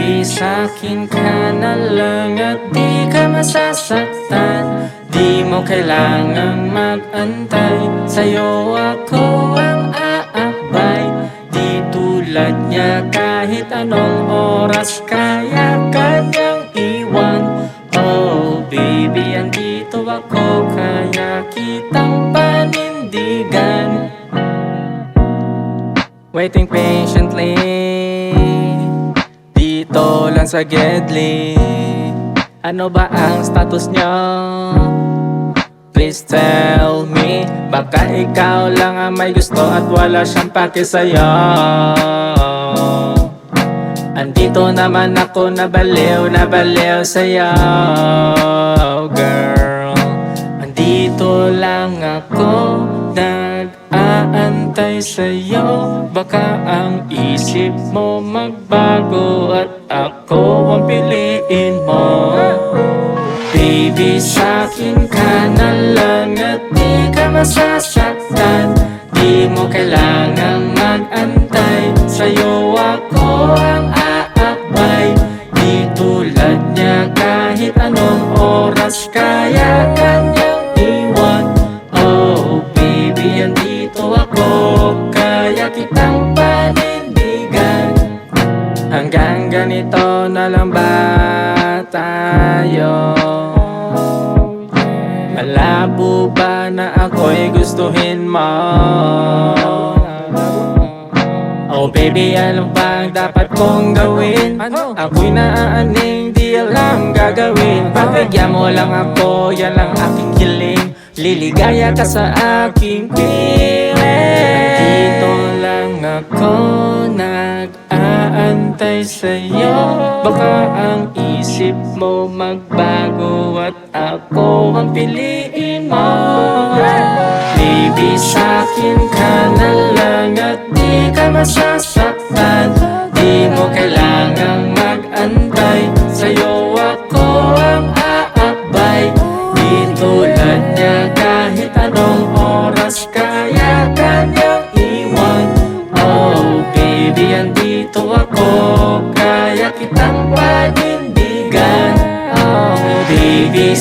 Baby, sa'kin ka na lang at di ka masasaktan. Di mo kailangang mag-antay, sa'yo ako ang aabay. Di tulad niya kahit anong oras kaya kanyang iwan. Oh baby, andito ako kaya kitang panindigan. Waiting patiently dito lang sa Gedli. Ano ba ang status niyo? Please tell me. Baka ikaw lang ang may gusto at wala siyang pake sa'yo. Andito naman ako nabaliw sa'yo, girl. Andito lang ako nag-aantay sa'yo. Baka ang isip mo magbago at ako ang piliin mo. Baby, sa'kin ka na lang at di ka masasaktan. Di mo kailangang mag-antay, sa'yo ako ang aabay. Di tulad niya kahit anong oras kaya kanyang iwan. Oh baby, andito ako kaya kitang panindigan. Hanggang ganito na lang ba tayo? Malabo ba na ako'y gustuhin mo? Oh baby, alam bang dapat kong gawin? Ako'y naaaning di alam gagawin. Pagbigyan mo lang ako, yan lang aking hiling. Liligaya ka sa aking piling. Dito lang ako nag-aantay sa'yo. Baka ang isip mo magbago at ako ang piliin mo. Baby, sa'kin ka na lang at di ka masasaktan. Di mo kailangang mag-antay, sa'yo ako ang aabay. Di tulad niya kahit anong oras kaya kanyang iwan. Oh baby, andito ako kaya kitang panindigan. Oh baby,